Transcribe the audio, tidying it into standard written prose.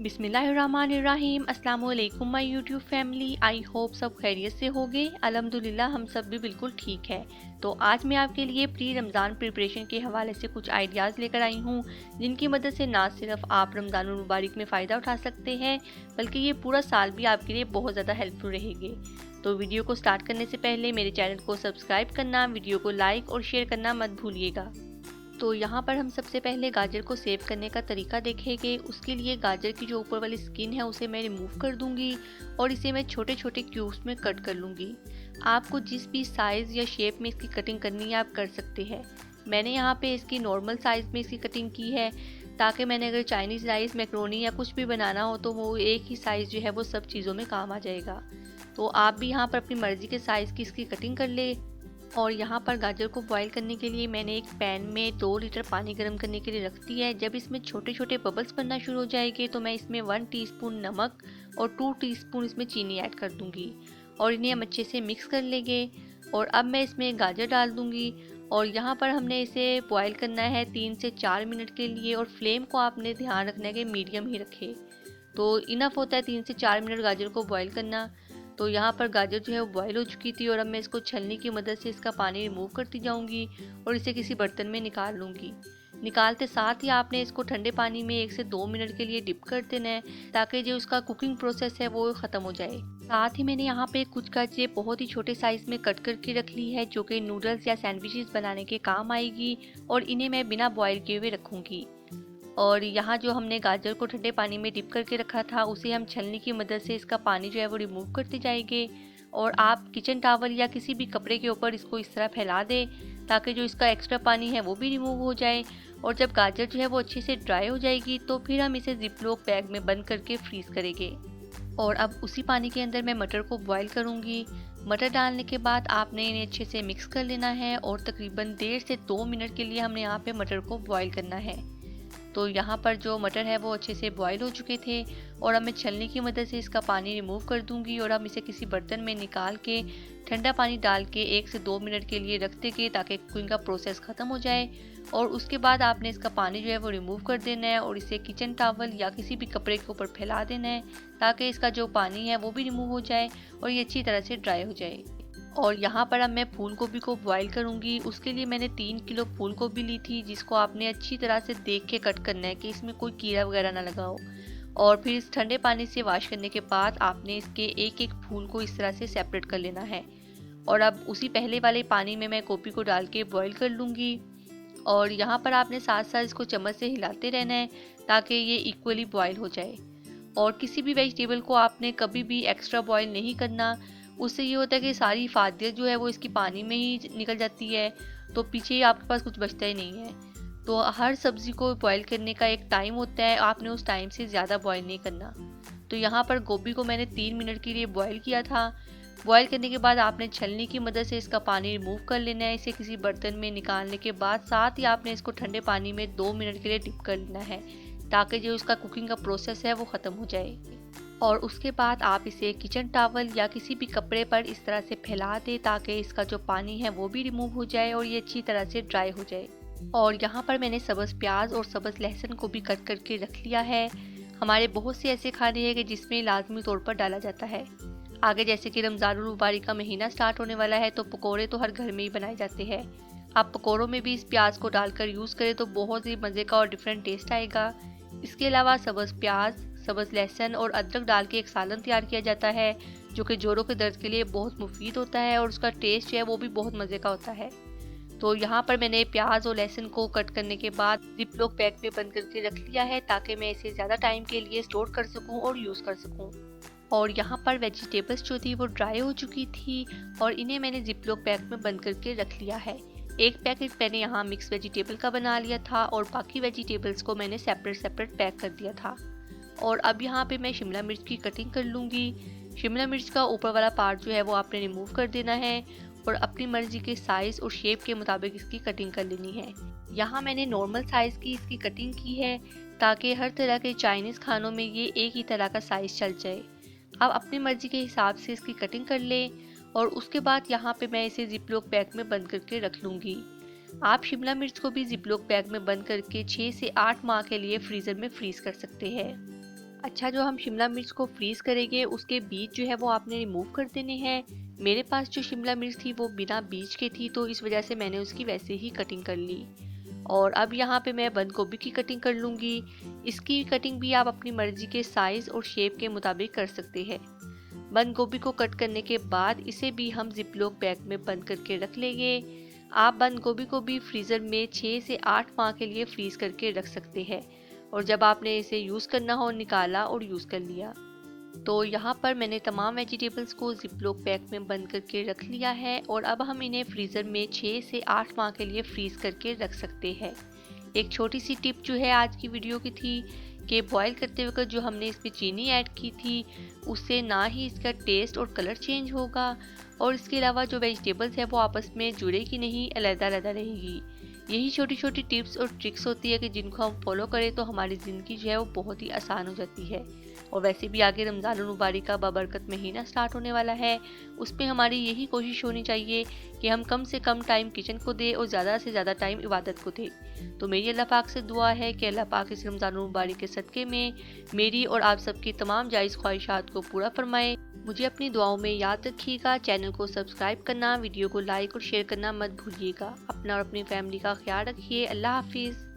बिस्मिल्लाहिर्रहमानिर्रहीम। अस्सलाम वालेकुम my YouTube family. I hope सब खैरियत से होगे। अल्हम्दुलिल्लाह हम सब भी बिल्कुल ठीक है। तो आज मैं आपके लिए प्री रमज़ान प्रिपरेशन के हवाले से कुछ आइडियाज़ लेकर आई हूँ, जिनकी मदद से ना सिर्फ आप रमज़ानुल मुबारक में फ़ायदा उठा सकते हैं, बल्कि ये पूरा साल भी आपके लिए बहुत ज़्यादा हेल्पफुल रहेंगे। तो वीडियो को स्टार्ट करने से पहले मेरे चैनल को सब्सक्राइब करना, वीडियो को लाइक और शेयर करना मत भूलिएगा। तो यहाँ पर हम सबसे पहले गाजर को सेव करने का तरीका देखेंगे। उसके लिए गाजर की जो ऊपर वाली स्किन है उसे मैं रिमूव कर दूंगी और इसे मैं छोटे छोटे क्यूब्स में कट कर लूँगी। आपको जिस भी साइज़ या शेप में इसकी कटिंग करनी है आप कर सकते हैं। मैंने यहाँ पे इसकी नॉर्मल साइज़ में इसकी कटिंग की है, ताकि मैंने अगर चाइनीज़ राइस, मैक्रोनी या कुछ भी बनाना हो तो वो एक ही साइज़ जो है वो सब चीज़ों में काम आ जाएगा। तो आप भी यहाँ पर अपनी मर्ज़ी के साइज़ की इसकी कटिंग कर ले। और यहाँ पर गाजर को बॉईल करने के लिए मैंने एक पैन में 2 लीटर पानी गर्म करने के लिए रख दिया है। जब इसमें छोटे छोटे बबल्स बनना शुरू हो जाएंगे तो मैं इसमें 1 टीस्पून नमक और 2 टीस्पून इसमें चीनी ऐड कर दूंगी और इन्हें हम अच्छे से मिक्स कर लेंगे। और अब मैं इसमें गाजर डाल दूंगी और यहाँ पर हमने इसे बॉईल करना है 3 से 4 मिनट के लिए। और फ्लेम को आपने ध्यान रखना है कि मीडियम ही रखें, तो इनफ होता है 3 से 4 मिनट गाजर को बॉईल करना। तो यहाँ पर गाजर जो है वो बॉईल हो चुकी थी और अब मैं इसको छलनी की मदद से इसका पानी रिमूव करती जाऊँगी और इसे किसी बर्तन में निकाल लूँगी। निकालते साथ ही आपने इसको ठंडे पानी में 1 से 2 मिनट के लिए डिप कर देना है, ताकि जो उसका कुकिंग प्रोसेस है वो ख़त्म हो जाए। साथ ही मैंने यहाँ पे कुछ गाजरें बहुत ही छोटे साइज़ में कट करके रख ली है, जो कि नूडल्स या सैंडविचेस बनाने के काम आएगी और इन्हें मैं बिना बॉईल किए हुए रखूँगी। और यहाँ जो हमने गाजर को ठंडे पानी में डिप करके रखा था उसे हम छलनी की मदद से इसका पानी जो है वो रिमूव करते जाएंगे। और आप किचन टॉवल या किसी भी कपड़े के ऊपर इसको इस तरह फैला दें, ताकि जो इसका एक्स्ट्रा पानी है वो भी रिमूव हो जाए। और जब गाजर जो है वो अच्छे से ड्राई हो जाएगी तो फिर हम इसे जिप-लॉक बैग में बंद करके फ्रीज़ करेंगे। और अब उसी पानी के अंदर मैं मटर को बॉईल करूँगी। मटर डालने के बाद आपने इन्हें अच्छे से मिक्स कर लेना है और तकरीबन 1.5 से 2 मिनट के लिए हमने यहाँ पे मटर को बॉईल करना है। तो यहाँ पर जो मटर है वो अच्छे से बॉईल हो चुके थे और अब मैं छलनी की मदद से इसका पानी रिमूव कर दूंगी और हम इसे किसी बर्तन में निकाल के ठंडा पानी डाल के 1 से 2 मिनट के लिए रख देंगे, ताकि कुकिंग का प्रोसेस ख़त्म हो जाए। और उसके बाद आपने इसका पानी जो है वो रिमूव कर देना है और इसे किचन टॉवल या किसी भी कपड़े के ऊपर फैला देना है, ताकि इसका जो पानी है वो भी रिमूव हो जाए और ये अच्छी तरह से ड्राई हो जाए। और यहाँ पर अब मैं फूल गोभी को बॉईल करूँगी। उसके लिए मैंने 3 किलो फूल गोभी ली थी, जिसको आपने अच्छी तरह से देख के कट करना है कि इसमें कोई कीड़ा वगैरह ना लगा हो। और फिर इस ठंडे पानी से वॉश करने के बाद आपने इसके एक एक फूल को इस तरह से सेपरेट कर लेना है। और अब उसी पहले वाले पानी में मैं गोभी को डाल के बॉईल कर लूँगी। और यहाँ पर आपने साथ साथ इसको चम्मच से हिलाते रहना है, ताकि ये इक्वली बॉईल हो जाए। और किसी भी वेजिटेबल को आपने कभी भी एक्स्ट्रा बॉईल नहीं करना, उससे ये होता है कि सारी इफादियत जो है वो इसकी पानी में ही निकल जाती है, तो पीछे ही आपके पास कुछ बचता ही नहीं है। तो हर सब्ज़ी को बॉईल करने का एक टाइम होता है, आपने उस टाइम से ज़्यादा बॉईल नहीं करना। तो यहाँ पर गोभी को मैंने 3 मिनट के लिए बॉईल किया था। बॉईल करने के बाद आपने छलनी की मदद से इसका पानी रिमूव कर लेना है। इसे किसी बर्तन में निकालने के बाद साथ ही आपने इसको ठंडे पानी में 2 मिनट के लिए डिप कर लेना है, ताकि जो उसका कुकिंग का प्रोसेस है वो ख़त्म हो जाए। और उसके बाद आप इसे किचन टॉवल या किसी भी कपड़े पर इस तरह से फैला दें, ताकि इसका जो पानी है वो भी रिमूव हो जाए और ये अच्छी तरह से ड्राई हो जाए। और यहाँ पर मैंने सब्ज़ प्याज और सब्ज़ लहसुन को भी कट करके रख लिया है। हमारे बहुत से ऐसे खाने हैं कि जिसमें लाजमी तौर पर डाला जाता है। आगे जैसे कि रमज़ानुल मुबारक का महीना स्टार्ट होने वाला है, तो पकौड़े तो हर घर में ही बनाए जाते हैं। आप पकौड़ों में भी इस प्याज को डालकर यूज़ करें तो बहुत ही मज़े का और डिफरेंट टेस्ट आएगा। इसके अलावा सब्ज़ प्याज, सब्ज़ लहसुन और अदरक डाल के एक सालन तैयार किया जाता है, जो कि जोड़ों के दर्द के लिए बहुत मुफीद होता है और उसका टेस्ट जो है वो भी बहुत मज़े का होता है। तो यहाँ पर मैंने प्याज और लहसुन को कट करने के बाद जिप-लॉक पैक में बंद करके रख लिया है, ताकि मैं इसे ज़्यादा टाइम के लिए स्टोर कर सकूँ और यूज़ कर सकूँ। और यहाँ पर वेजिटेबल्स जो थी वो ड्राई हो चुकी थी और इन्हें मैंने जिप-लॉक पैक में बंद करके रख लिया है। एक पैकेट मैंने यहाँ मिक्स वेजिटेबल का बना लिया था और बाकी वेजिटेबल्स को मैंने सेपरेट पैक कर दिया था। और अब यहाँ पे मैं शिमला मिर्च की कटिंग कर लूँगी। शिमला मिर्च का ऊपर वाला पार्ट जो है वो आपने रिमूव कर देना है और अपनी मर्ज़ी के साइज़ और शेप के मुताबिक इसकी कटिंग कर लेनी है। यहाँ मैंने नॉर्मल साइज़ की इसकी कटिंग की है, ताकि हर तरह के चाइनीज़ खानों में ये एक ही तरह का साइज़ चल जाए। आप अपनी मर्ज़ी के हिसाब से इसकी कटिंग कर लें और उसके बाद यहाँ पे मैं इसे जिप-लॉक पैक में बंद करके रख लूँगी। आप शिमला मिर्च को भी जिप-लॉक पैक में बंद करके 6 से 8 माह के लिए फ्रीज़र में फ्रीज़ कर सकते हैं। अच्छा, जो हम शिमला मिर्च को फ्रीज़ करेंगे उसके बीज जो है वो आपने रिमूव कर देने हैं। मेरे पास जो शिमला मिर्च थी वो बिना बीज के थी, तो इस वजह से मैंने उसकी वैसे ही कटिंग कर ली। और अब यहाँ पे मैं बंद गोभी की कटिंग कर लूँगी। इसकी कटिंग भी आप अपनी मर्ज़ी के साइज़ और शेप के मुताबिक कर सकते हैं। बंद गोभी को कट करने के बाद इसे भी हम ज़िप-लॉक बैग में बंद करके रख लेंगे। आप बंद गोभी को भी फ्रीज़र में 6 से 8 माह के लिए फ्रीज़ करके रख सकते हैं, और जब आपने इसे यूज़ करना हो निकाला और यूज़ कर लिया। तो यहाँ पर मैंने तमाम वेजिटेबल्स को ज़िप-लॉक बैग में बंद करके रख लिया है, और अब हम इन्हें फ्रीज़र में 6 से 8 माह के लिए फ्रीज़ करके रख सकते हैं। एक छोटी सी टिप जो है आज की वीडियो की थी कि बॉईल करते वक्त जो हमने इसमें चीनी ऐड की थी उससे ना ही इसका टेस्ट और कलर चेंज होगा, और इसके अलावा जो वेजिटेबल्स है वो आपस में जुड़ेगी नहीं, अलग-अलग रहेगी। यही छोटी छोटी टिप्स और ट्रिक्स होती है कि जिनको हम फॉलो करें तो हमारी ज़िंदगी जो है वो बहुत ही आसान हो जाती है। और वैसे भी आगे रमज़ान मुबारक का बाबरकत महीना स्टार्ट होने वाला है, उसमें हमारी यही कोशिश होनी चाहिए कि हम कम से कम टाइम किचन को दें और ज़्यादा से ज़्यादा टाइम इबादत को दें। तो मेरी अल्लाह पाक से दुआ है कि अल्लाह पाक इस रमज़ान मुबारक के सदक़े में मेरी और आप सबकी तमाम जायज़ ख्वाहिशात को पूरा फरमाए। मुझे अपनी दुआओं में याद रखिएगा। चैनल को सब्सक्राइब करना, वीडियो को लाइक और शेयर करना मत भूलिएगा। अपना और अपनी फैमिली का ख्याल रखिए। अल्लाह हाफिज़।